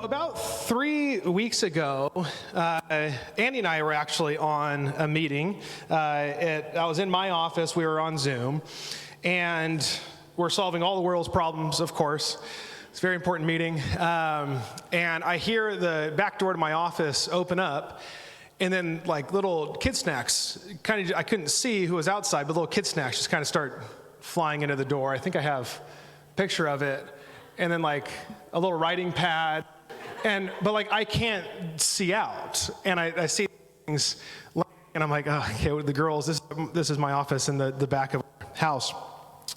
about 3 weeks ago, Andy and I were actually on a meeting. I was in my office, we were on Zoom, and we're solving all the world's problems, of course. It's a very important meeting. And I hear the back door to my office open up, and then like little kid snacks, I couldn't see who was outside, but little kid snacks just kind of start flying into the door. I think I have a picture of it. And then like a little writing pad, but like I can't see out, and I see things, and I'm like, oh, okay, well, the girls, this is my office in the back of our house.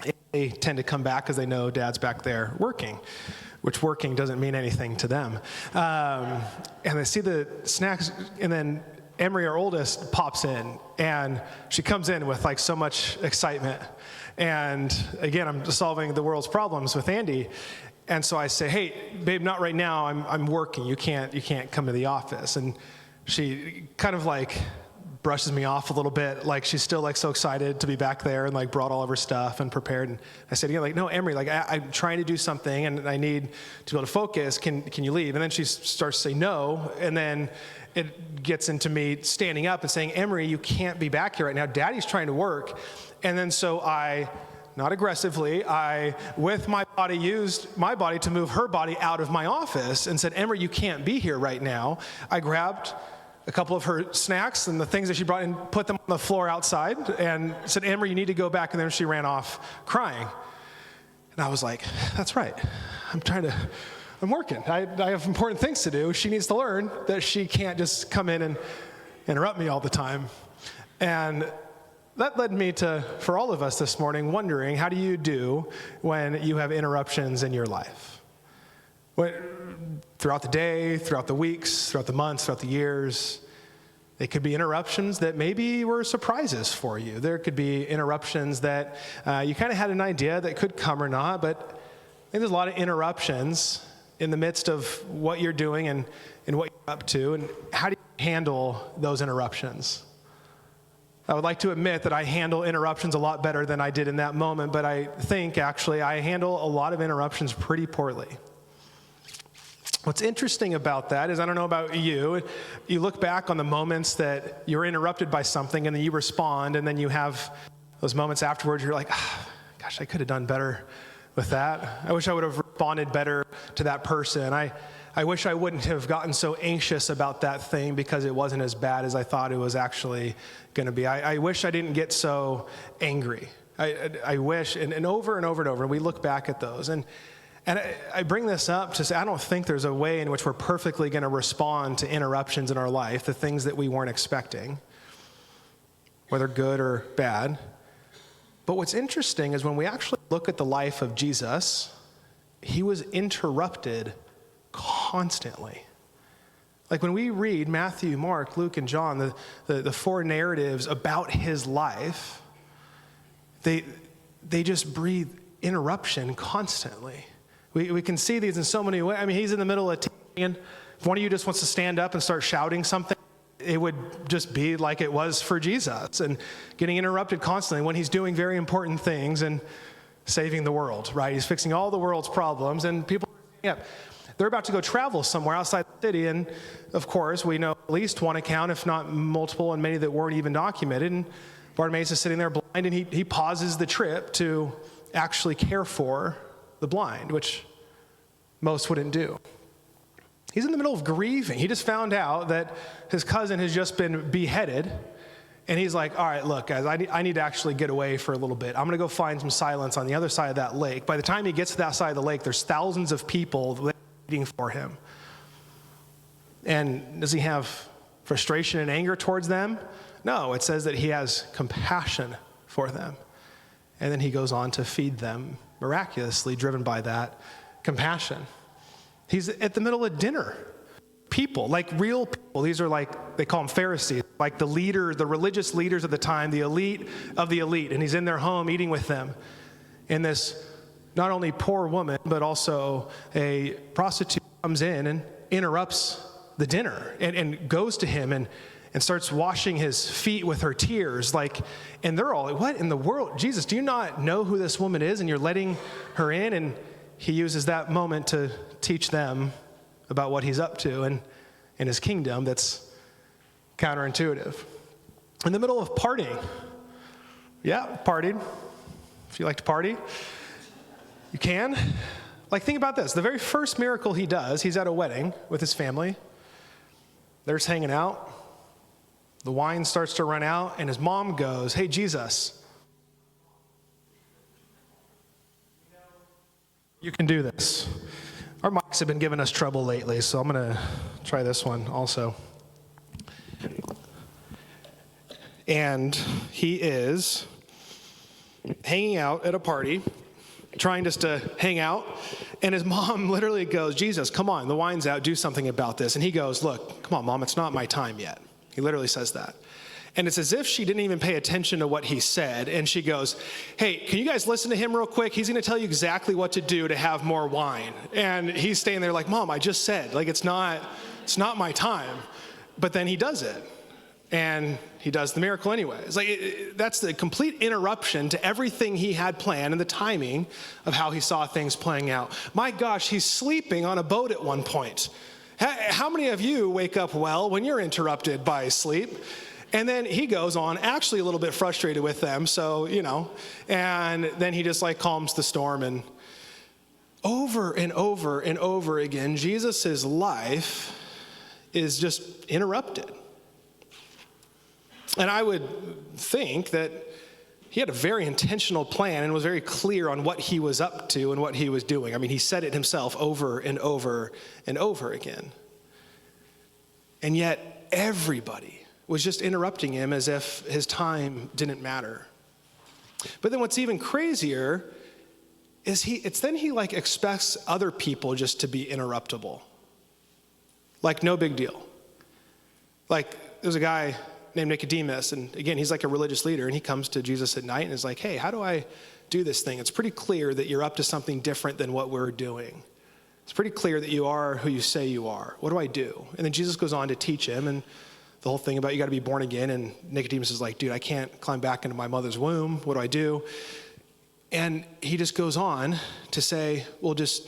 And they tend to come back because they know Dad's back there working, which working doesn't mean anything to them. And they see the snacks, and then Emery, our oldest, pops in, and she comes in with like so much excitement. And again, I'm solving the world's problems with Andy. And so I say, hey, babe, not right now. I'm working. You can't come to the office. And she kind of like brushes me off a little bit, like she's still like so excited to be back there, and like brought all of her stuff and prepared. And I said, yeah, like, no, Emery, like I'm trying to do something and I need to be able to focus. Can you leave? And then she starts to say no. And then it gets into me standing up and saying, Emery, you can't be back here right now. Daddy's trying to work. And then so not aggressively, with my body, used my body to move her body out of my office and said, Emery, you can't be here right now. I grabbed a couple of her snacks and the things that she brought and put them on the floor outside and said, Emery, you need to go back. And then she ran off crying. And I was like, that's right. I'm working. I have important things to do. She needs to learn that she can't just come in and interrupt me all the time. And that led me to, for all of us this morning, wondering, how do you do when you have interruptions in your life? Throughout the day, throughout the weeks, throughout the months, throughout the years, they could be interruptions that maybe were surprises for you. There could be interruptions that you kind of had an idea that could come or not, but I think there's a lot of interruptions in the midst of what you're doing and what you're up to, and how do you handle those interruptions? I would like to admit that I handle interruptions a lot better than I did in that moment, but I think actually I handle a lot of interruptions pretty poorly. What's interesting about that is, I don't know about you, you look back on the moments that you're interrupted by something and then you respond, and then you have those moments afterwards, you're like, gosh, I could have done better with that. I wish I would have responded better to that person. I wish I wouldn't have gotten so anxious about that thing because it wasn't as bad as I thought it was actually going to be. I wish I didn't get so angry. I wish, and over and over and over, and we look back at those. And I bring this up to say I don't think there's a way in which we're perfectly going to respond to interruptions in our life, the things that we weren't expecting, whether good or bad. But what's interesting is when we actually look at the life of Jesus, he was interrupted constantly. Like when we read Matthew, Mark, Luke, and John, the four narratives about his life, they just breathe interruption constantly. We can see these in so many ways. I mean, he's in the middle of teaching. If one of you just wants to stand up and start shouting something, it would just be like it was for Jesus, and getting interrupted constantly when he's doing very important things and saving the world, right? He's fixing all the world's problems, and people are standing up. They're about to go travel somewhere outside the city, and of course, we know at least one account, if not multiple, and many that weren't even documented. And Bartimaeus is sitting there blind, and he pauses the trip to actually care for the blind, which most wouldn't do. He's in the middle of grieving. He just found out that his cousin has just been beheaded, and he's like, all right, look, guys, I need to actually get away for a little bit. I'm going to go find some silence on the other side of that lake. By the time he gets to that side of the lake, there's thousands of people waiting for him. And does he have frustration and anger towards them? No, it says that he has compassion for them. And then he goes on to feed them miraculously, driven by that compassion. He's at the middle of dinner. People, like real people. These are like, they call them Pharisees, like the religious leaders of the time, the elite of the elite. And he's in their home eating with them. And this not only poor woman, but also a prostitute comes in and interrupts the dinner and goes to him and starts washing his feet with her tears. And they're all like, what in the world? Jesus, do you not know who this woman is? And you're letting her in? And he uses that moment to teach them about what he's up to and in his kingdom that's counterintuitive. In the middle of partying. Yeah, partied. If you like to party, you can. Like, think about this. The very first miracle he does, he's at a wedding with his family. They're just hanging out. The wine starts to run out, and his mom goes, "Hey, Jesus, you can do this." Our mics have been giving us trouble lately, so I'm going to try this one also. And he is hanging out at a party, trying just to hang out, and his mom literally goes, "Jesus, come on, the wine's out, do something about this." And he goes, "Look, come on, Mom, it's not my time yet." He literally says that. And it's as if she didn't even pay attention to what he said, and she goes, "Hey, can you guys listen to him real quick? He's going to tell you exactly what to do to have more wine." And he's staying there like, "Mom, I just said, like, it's not my time." But then he does it. And he does the miracle anyways. Like, that's the complete interruption to everything he had planned and the timing of how he saw things playing out. My gosh, he's sleeping on a boat at one point. How many of you wake up well when you're interrupted by sleep? And then he goes on, actually a little bit frustrated with them, so, and then he just like calms the storm. And over and over and over again, Jesus' life is just interrupted. And I would think that he had a very intentional plan and was very clear on what he was up to and what he was doing. I mean, he said it himself over and over and over again. And yet, everybody was just interrupting him as if his time didn't matter. But then what's even crazier is he expects other people just to be interruptible. Like, no big deal. Like, there's a guy named Nicodemus, and again, he's like a religious leader, and he comes to Jesus at night and is like, "Hey, how do I do this thing? It's pretty clear that you're up to something different than what we're doing. It's pretty clear that you are who you say you are. What do I do?" And then Jesus goes on to teach him, and the whole thing about you got to be born again, and Nicodemus is like, "Dude, I can't climb back into my mother's womb. What do I do?" And he just goes on to say, "Well, just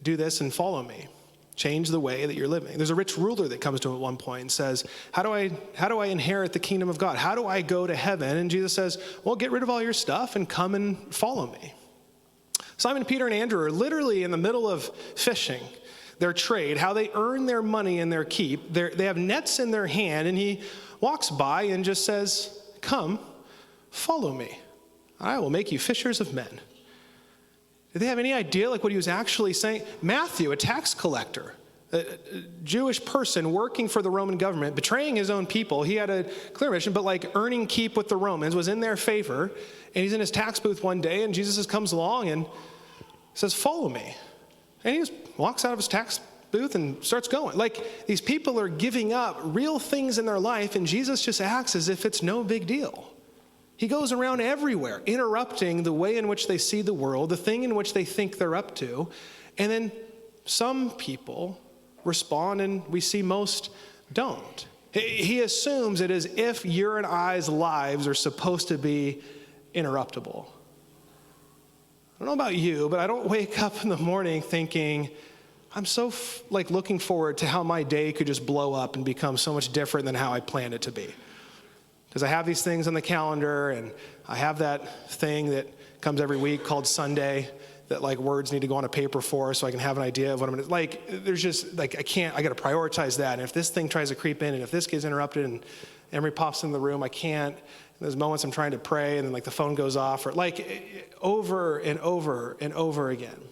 do this and follow me. Change the way that you're living." There's a rich ruler that comes to him at one point and says, how do I inherit the kingdom of God? How do I go to heaven? And Jesus says, "Well, get rid of all your stuff and come and follow me." Simon, Peter, and Andrew are literally in the middle of fishing, their trade, how they earn their money and their keep. They have nets in their hand, and he walks by and just says, "Come, follow me. I will make you fishers of men." Did they have any idea like what he was actually saying? Matthew, a tax collector, a Jewish person working for the Roman government, betraying his own people. He had a clear mission, but like earning keep with the Romans, was in their favor. And he's in his tax booth one day, and Jesus just comes along and says, "Follow me." And he just walks out of his tax booth and starts going. Like, these people are giving up real things in their life, and Jesus just acts as if it's no big deal. He goes around everywhere, interrupting the way in which they see the world, the thing in which they think they're up to. And then some people respond, and we see most don't. He assumes it as if your and I's lives are supposed to be interruptible. I don't know about you, but I don't wake up in the morning thinking, I'm so looking forward to how my day could just blow up and become so much different than how I planned it to be. Because I have these things on the calendar, and I have that thing that comes every week called Sunday that words need to go on a paper for so I can have an idea of what I'm going to, there's just, I got to prioritize that. And if this thing tries to creep in, and if this gets interrupted and Emery pops in the room, I can't. And there's moments I'm trying to pray, and then the phone goes off, or over and over and over again.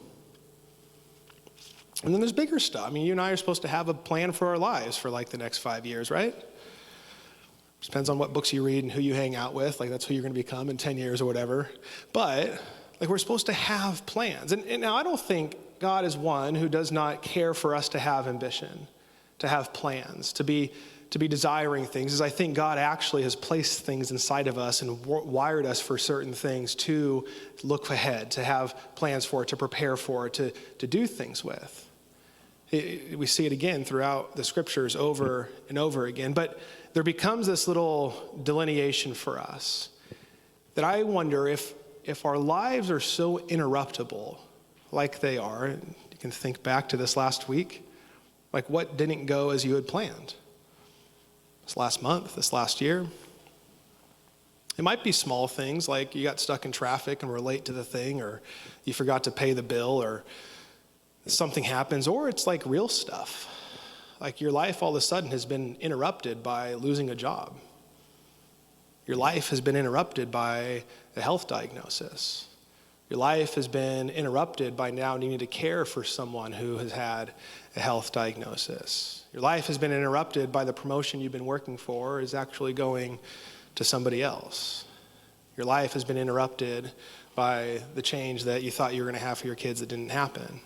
And then there's bigger stuff. I mean, you and I are supposed to have a plan for our lives for the next 5 years, right? Depends on what books you read and who you hang out with. That's who you're going to become in 10 years or whatever. But we're supposed to have plans. And now I don't think God is one who does not care for us to have ambition, to have plans, to be desiring things. As I think God actually has placed things inside of us and wired us for certain things to look ahead, to have plans for, to prepare for, to do things with. We see it again throughout the scriptures over and over again. But there becomes this little delineation for us that I wonder if our lives are so interruptible like they are, and you can think back to this last week, Like, what didn't go as you had planned? This last month, this last year? It might be small things like you got stuck in traffic and were late to the thing, or you forgot to pay the bill, or something happens, or it's like real stuff. Like your life all of a sudden has been interrupted by losing a job. Your life has been interrupted by a health diagnosis. Your life has been interrupted by now needing to care for someone who has had a health diagnosis. Your life has been interrupted by the promotion you've been working for is actually going to somebody else. Your life has been interrupted by the change that you thought you were going to have for your kids that didn't happen.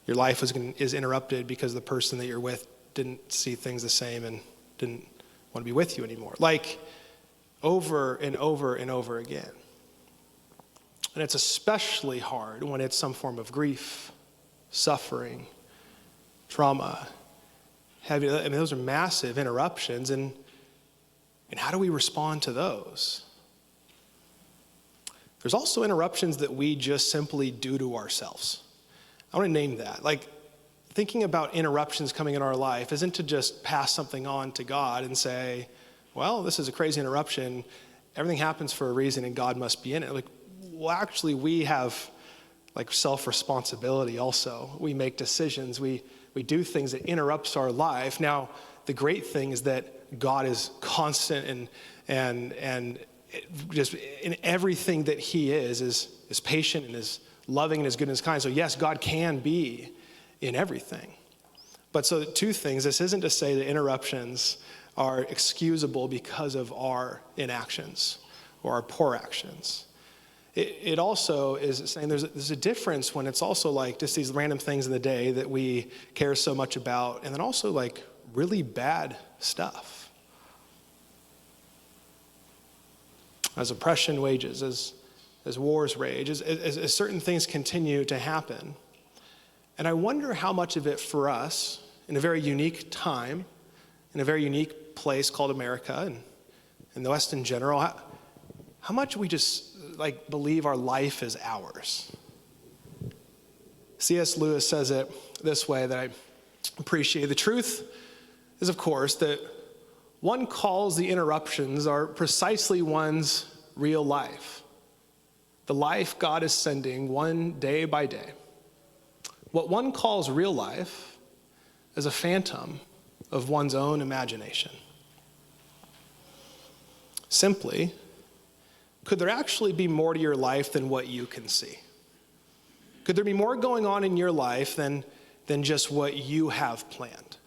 Your life is interrupted because the person that you're with didn't see things the same and didn't want to be with you anymore. Like over and over and over again. And it's especially hard when it's some form of grief, suffering, trauma. Those are massive interruptions, and how do we respond to those? There's also interruptions that we just simply do to ourselves. I want to name that. Like, thinking about interruptions coming in our life isn't to just pass something on to God and say, well, this is a crazy interruption. Everything happens for a reason and God must be in it. Like, well, actually, we have like self-responsibility also. We make decisions. We do things that interrupts our life. Now, the great thing is that God is constant and just in everything that he is patient and is loving and is good and is kind. So yes, God can be in everything. But so two things, this isn't to say that interruptions are excusable because of our inactions or our poor actions. It also is saying there's a difference when it's also like just these random things in the day that we care so much about, and then also like really bad stuff. As oppression wages, as wars rage, as certain things continue to happen. And I wonder how much of it for us, in a very unique time, in a very unique place called America and in the West in general, how much we just like believe our life is ours. C.S. Lewis says it this way that I appreciate. The truth is, of course, that one calls the interruptions are precisely one's real life. The life God is sending one day by day. What one calls real life is a phantom of one's own imagination. Simply, could there actually be more to your life than what you can see? Could there be more going on in your life than just what you have planned?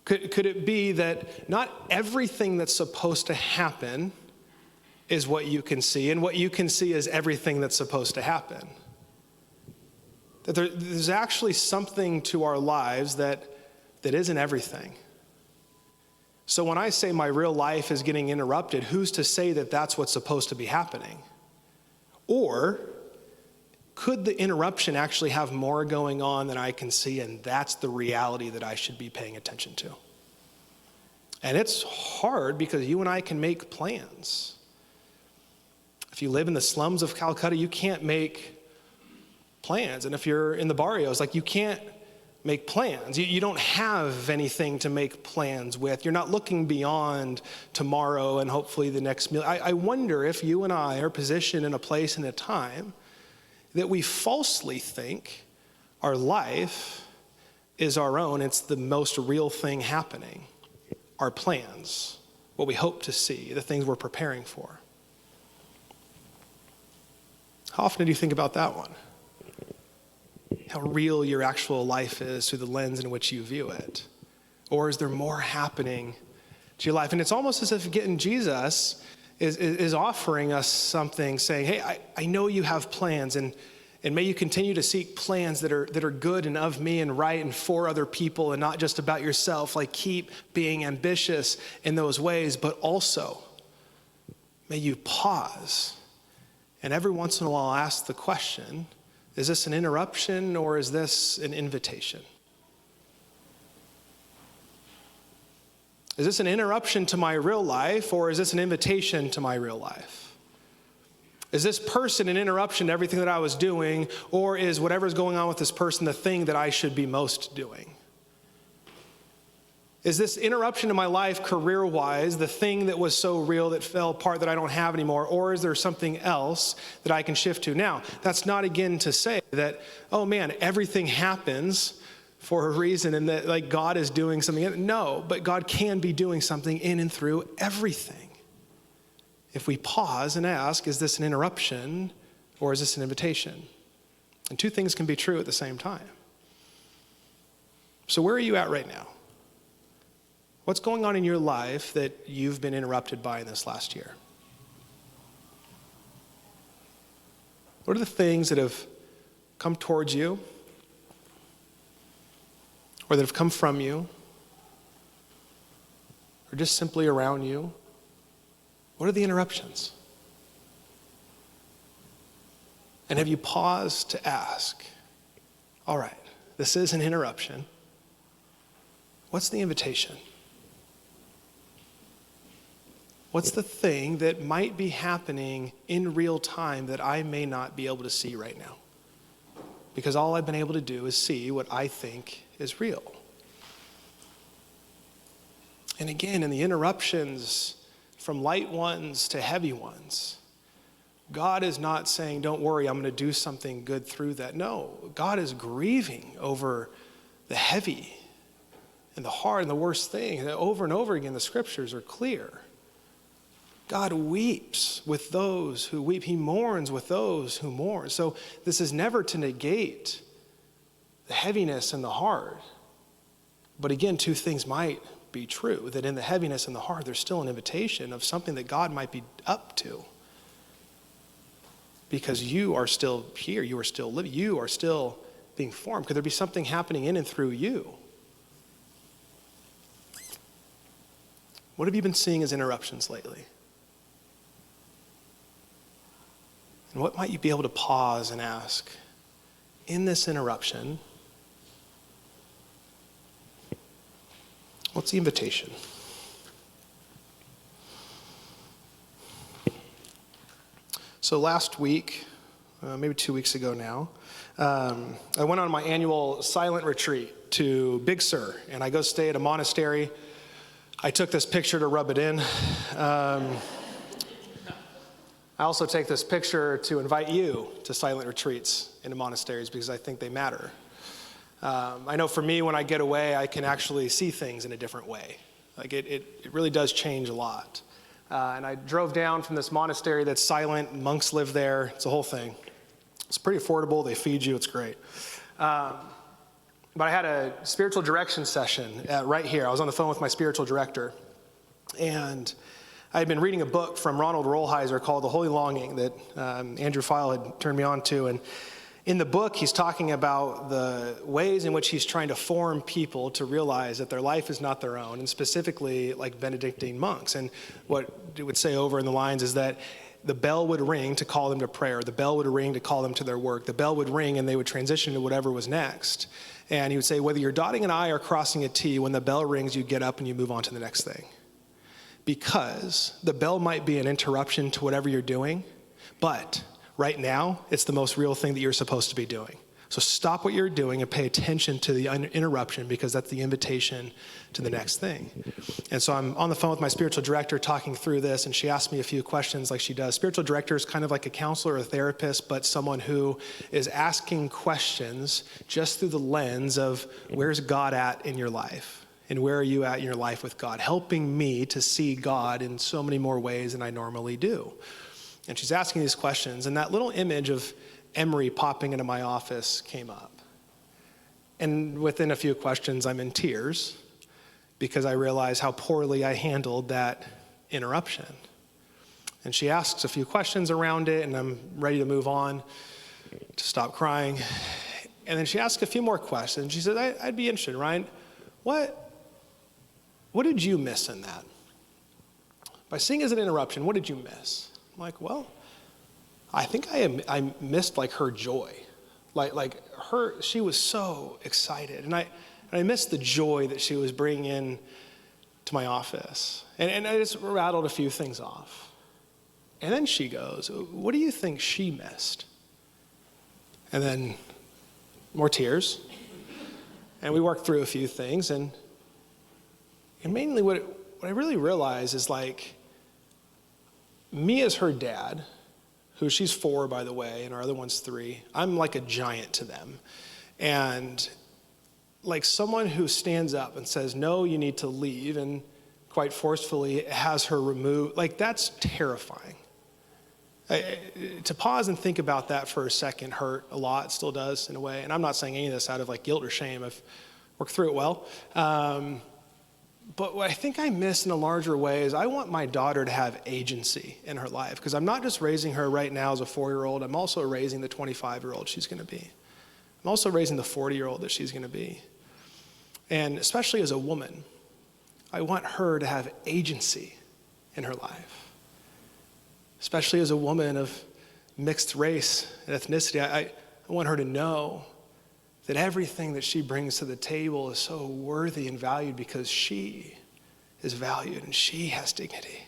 Could it be that not everything that's supposed to happen is what you can see, and what you can see is everything that's supposed to happen? That there's actually something to our lives that isn't everything. So when I say my real life is getting interrupted, who's to say that that's what's supposed to be happening? Or could the interruption actually have more going on than I can see, and that's the reality that I should be paying attention to? And it's hard because you and I can make plans. If you live in the slums of Calcutta, you can't make plans. And if you're in the barrios, like you can't make plans. You don't have anything to make plans with. You're not looking beyond tomorrow and hopefully the next meal. I wonder if you and I are positioned in a place and a time that we falsely think our life is our own. It's the most real thing happening. Our plans, what we hope to see, the things we're preparing for. How often do you think about that one? How real your actual life is through the lens in which you view it? Or is there more happening to your life? And it's almost as if getting Jesus is offering us something, saying, hey, I know you have plans, and may you continue to seek plans that are good and of me and right and for other people and not just about yourself. Like, keep being ambitious in those ways, but also may you pause and every once in a while ask the question, is this an interruption or is this an invitation? Is this an interruption to my real life or is this an invitation to my real life? Is this person an interruption to everything that I was doing, or is whatever's going on with this person the thing that I should be most doing? Is this interruption in my life career-wise the thing that was so real that fell apart that I don't have anymore? Or is there something else that I can shift to? Now, that's not again to say that, oh man, everything happens for a reason and that like God is doing something. No, but God can be doing something in and through everything. If we pause and ask, is this an interruption or is this an invitation? And two things can be true at the same time. So where are you at right now? What's going on in your life that you've been interrupted by in this last year? What are the things that have come towards you or that have come from you or just simply around you? What are the interruptions? And have you paused to ask, all right, this is an interruption. What's the invitation? What's the thing that might be happening in real time that I may not be able to see right now? Because all I've been able to do is see what I think is real. And again, in the interruptions, from light ones to heavy ones, God is not saying, don't worry, I'm going to do something good through that. No, God is grieving over the heavy and the hard and the worst thing. And over and over again, the scriptures are clear. God weeps with those who weep. He mourns with those who mourn. So this is never to negate the heaviness and the hard. But again, two things might be true, that in the heaviness and the hard, there's still an invitation of something that God might be up to. Because you are still here, you are still living, you are still being formed. Could there be something happening in and through you? What have you been seeing as interruptions lately? And what might you be able to pause and ask, in this interruption, what's the invitation? So last week, maybe 2 weeks ago now, I went on my annual silent retreat to Big Sur, and I go stay at a monastery. I took this picture to rub it in. I also take this picture to invite you to silent retreats into monasteries because I think they matter. I know for me, when I get away, I can actually see things in a different way. Like it really does change a lot. And I drove down from this monastery that's silent. Monks live there. It's a whole thing. It's pretty affordable. They feed you. It's great. But I had a spiritual direction session right here. I was on the phone with my spiritual director. And I had been reading a book from Ronald Rolheiser called The Holy Longing that Andrew File had turned me on to. And in the book, he's talking about the ways in which he's trying to form people to realize that their life is not their own, and specifically like Benedictine monks. And what it would say over in the lines is that the bell would ring to call them to prayer. The bell would ring to call them to their work. The bell would ring and they would transition to whatever was next. And he would say, whether you're dotting an I or crossing a T, when the bell rings, you get up and you move on to the next thing. Because the bell might be an interruption to whatever you're doing, but right now, it's the most real thing that you're supposed to be doing. So stop what you're doing and pay attention to the interruption, because that's the invitation to the next thing. And so I'm on the phone with my spiritual director talking through this, and she asked me a few questions like she does. Spiritual director is kind of like a counselor or a therapist, but someone who is asking questions just through the lens of where's God at in your life? And where are you at in your life with God? Helping me to see God in so many more ways than I normally do. And she's asking these questions, and that little image of Emery popping into my office came up. And within a few questions, I'm in tears because I realize how poorly I handled that interruption. And she asks a few questions around it, and I'm ready to move on to stop crying. And then she asks a few more questions. She said, I'd be interested, Ryan, what did you miss in that? By seeing as an interruption, what did you miss? I'm like, well, I think I missed like her joy. Like her, she was so excited. And I missed the joy that she was bringing in to my office. And I just rattled a few things off. And then she goes, what do you think she missed? And then more tears. And we worked through a few things, and And mainly what I really realize is like, me as her dad, who she's 4, by the way, and our other one's 3, I'm like a giant to them. And like someone who stands up and says, no, you need to leave, and quite forcefully has her removed, like that's terrifying. To pause and think about that for a second hurt a lot, still does in a way. And I'm not saying any of this out of like guilt or shame. I've worked through it well. But what I think I miss in a larger way is I want my daughter to have agency in her life, because I'm not just raising her right now as a 4-year-old, I'm also raising the 25-year-old she's going to be. I'm also raising the 40-year-old that she's going to be. And especially as a woman, I want her to have agency in her life. Especially as a woman of mixed race and ethnicity, I want her to know that everything that she brings to the table is so worthy and valued because she is valued and she has dignity.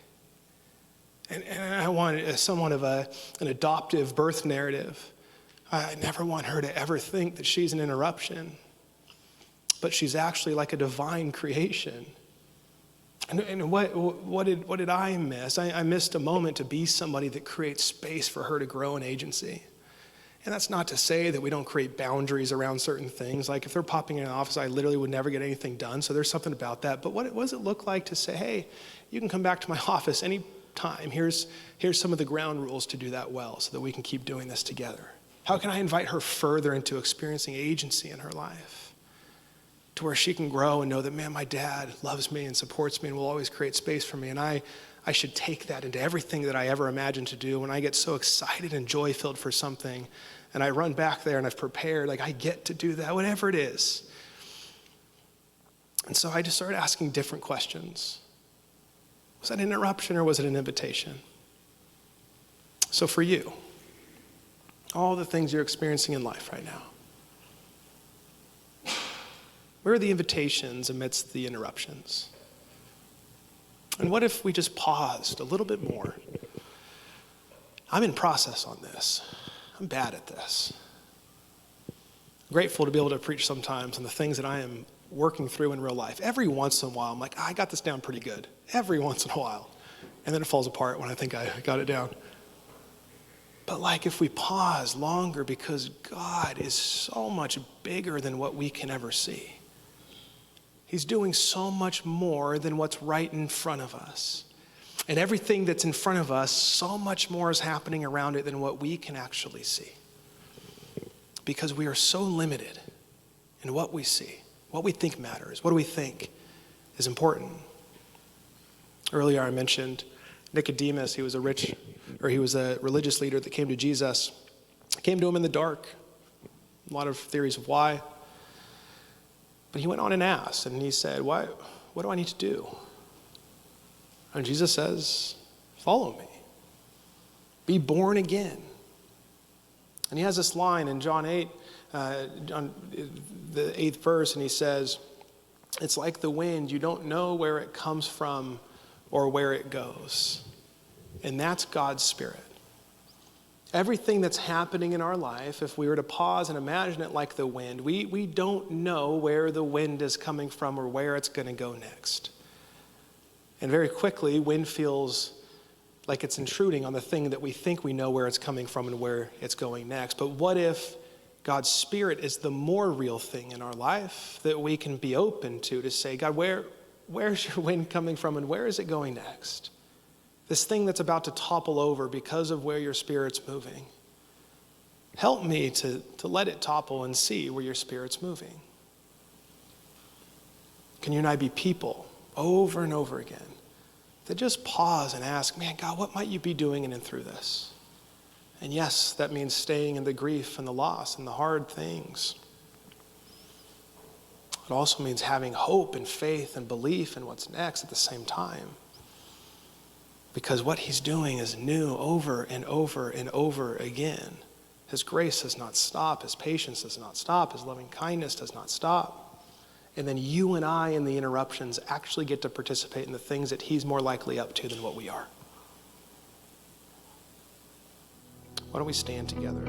And I want, as somewhat of an adoptive birth narrative, I never want her to ever think that she's an interruption, but she's actually like a divine creation. And what did I miss? I missed a moment to be somebody that creates space for her to grow in agency. And that's not to say that we don't create boundaries around certain things. Like if they're popping in an office, I literally would never get anything done. So there's something about that. But what does it look like to say, hey, you can come back to my office anytime. Here's some of the ground rules to do that well so that we can keep doing this together. How can I invite her further into experiencing agency in her life? To where she can grow and know that, man, my dad loves me and supports me and will always create space for me. And I should take that into everything that I ever imagined to do. When I get so excited and joy-filled for something, and I run back there and I've prepared, like I get to do that, whatever it is. And so I just started asking different questions. Was that an interruption or was it an invitation? So for you, all the things you're experiencing in life right now, where are the invitations amidst the interruptions? And what if we just paused a little bit more? I'm in process on this. I'm bad at this. I'm grateful to be able to preach sometimes on the things that I am working through in real life. Every once in a while, I'm like, I got this down pretty good. Every once in a while. And then it falls apart when I think I got it down. But like if we pause longer, because God is so much bigger than what we can ever see. He's doing so much more than what's right in front of us. And everything that's in front of us, so much more is happening around it than what we can actually see. Because we are so limited in what we see, what we think matters, what do we think is important. Earlier I mentioned Nicodemus. He was a religious leader that came to Jesus. Came to him in the dark. A lot of theories of why. But he went on and asked, and he said, what do I need to do? And Jesus says, follow me. Be born again. And he has this line in John 8, on the 8th verse, and he says, it's like the wind, you don't know where it comes from or where it goes. And that's God's Spirit. Everything that's happening in our life, if we were to pause and imagine it like the wind, we don't know where the wind is coming from or where it's going to go next. And very quickly, wind feels like it's intruding on the thing that we think we know where it's coming from and where it's going next. But what if God's Spirit is the more real thing in our life that we can be open to say, God, where's your wind coming from and where is it going next? This thing that's about to topple over because of where your Spirit's moving. Help me to let it topple and see where your Spirit's moving. Can you and I be people over and over again that just pause and ask, man, God, what might you be doing in and through this? And yes, that means staying in the grief and the loss and the hard things. It also means having hope and faith and belief in what's next at the same time. Because what he's doing is new over and over and over again. His grace does not stop. His patience does not stop. His loving kindness does not stop. And then you and I in the interruptions actually get to participate in the things that he's more likely up to than what we are. Why don't we stand together?